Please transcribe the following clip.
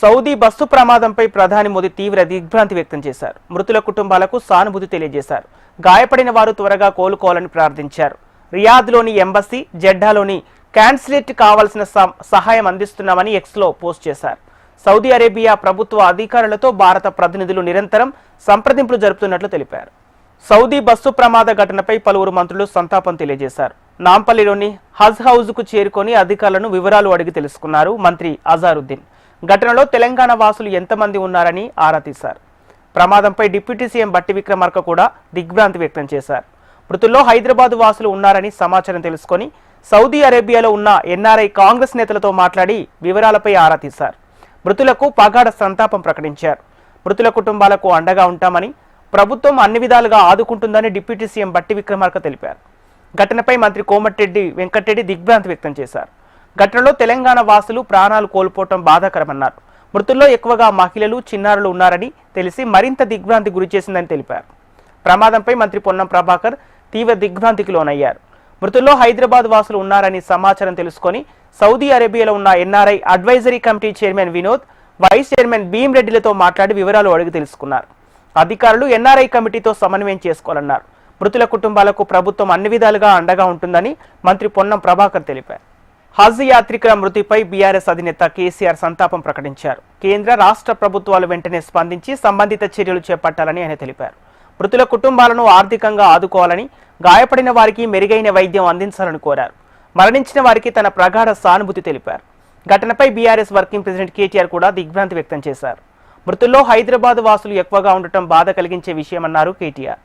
Saudi bus ప్రమాదంపై ప్రధాని మోదీ తీవ్ర దిగ్భ్రాంతి వ్యక్తం చేశారు. మృతుల కుటుంబాలకు సానుభూతి తెలియజేశారు. గాయపడిన వారు త్వరగా కోలుకోవాలని ప్రార్థించారు. రియాద్లోని ఎంబసీ, జెడ్డాలోని కాన్సులేట్ కావాల్సిన సహాయం అందిస్తున్నామని ఎక్స్లో పోస్ట్ చేశారు. సౌదీ అరేబియా ప్రభుత్వ అధికారులతో భారత ప్రతినిధులు నిరంతరం సంప్రదింపులు జరుపుతున్నట్లు తెలిపారు. సౌదీ బస్సు ప్రమాద ఘటనపై పలువురు మంత్రులు సంతాపం తెలియజేశారు. నాంపల్లిలోని హజ్ హౌజ్కు చేరుకొని అధికారులను వివరాలు అడిగి తెలుసుకున్నారు మంత్రి అజారుద్దీన్. ఘటనలో తెలంగాణ వాసులు ఎంతమంది ఉన్నారని ఆరా తీశారు. ప్రమాదంపై డిప్యూటీ సీఎం బట్టి విక్రమార్క కూడా దిగ్భ్రాంతి వ్యక్తం చేశారు. మృతుల్లో హైదరాబాద్ వాసులు ఉన్నారని సమాచారం తెలుసుకొని సౌదీ అరేబియాలో ఉన్న ఎన్ఆర్ఐ కాంగ్రెస్ నేతలతో మాట్లాడి వివరాలపై ఆరా తీశారు. మృతులకు పగాఢ సంతాపం ప్రకటించారు. మృతుల కుటుంబాలకు అండగా ఉంటామని, ప్రభుత్వం అన్ని విధాలుగా ఆదుకుంటుందని డిప్యూటీ సీఎం బట్టి విక్రమార్క తెలిపారు. ఘటనపై మంత్రి కోమటిరెడ్డి వెంకటరెడ్డి దిగ్భ్రాంతి వ్యక్తం చేశారు. ఘటనలో తెలంగాణ వాసులు ప్రాణాలు కోల్పోవటం బాధాకరమన్నారు. మృతుల్లో ఎక్కువగా మహిళలు, చిన్నారులు ఉన్నారని తెలిసి మరింత దిగ్భ్రాంతి గురిచేసిందని తెలిపారు. ప్రమాదంపై మంత్రి పొన్నం ప్రభాకర్ తీవ్ర దిగ్భ్రాంతికి లోనయ్యారు. మృతుల్లో హైదరాబాద్ వాసులు ఉన్నారని సమాచారం తెలుసుకొని సౌదీ అరేబియాలో ఉన్న NRI advisory committee chairman Vinod, vice chairman భీమ్రెడ్డిలతో మాట్లాడి వివరాలు అడిగి తెలుసుకున్నారు. అధికారులు ఎన్ఆర్ఐ కమిటీతో సమన్వయం చేసుకోవాలన్నారు. మృతుల కుటుంబాలకు ప్రభుత్వం అన్ని విధాలుగా అండగా ఉంటుందని మంత్రి పొన్నం ప్రభాకర్ తెలిపారు. హజ్ యాత్రికుల మృతిపై బీఆర్ఎస్ అధినేత కేసీఆర్ సంతాపం ప్రకటించారు. కేంద్ర, రాష్ట్ర ప్రభుత్వాలు వెంటనే స్పందించి సంబంధిత చర్యలు చేపట్టాలని ఆయన తెలిపారు. మృతుల కుటుంబాలను ఆర్థికంగా ఆదుకోవాలని, గాయపడిన వారికి మెరుగైన వైద్యం అందించాలని కోరారు. మరణించిన వారికి తన ప్రగాఢ సానుభూతి తెలిపారు. ఘటనపై బీఆర్ఎస్ వర్కింగ్ ప్రెసిడెంట్ కేటీఆర్ కూడా దిగ్భ్రాంతి వ్యక్తం చేశారు. మృతుల్లో హైదరాబాద్ వాసులు ఎక్కువగా ఉండటం బాధ కలిగించే విషయమన్నారు కేటీఆర్.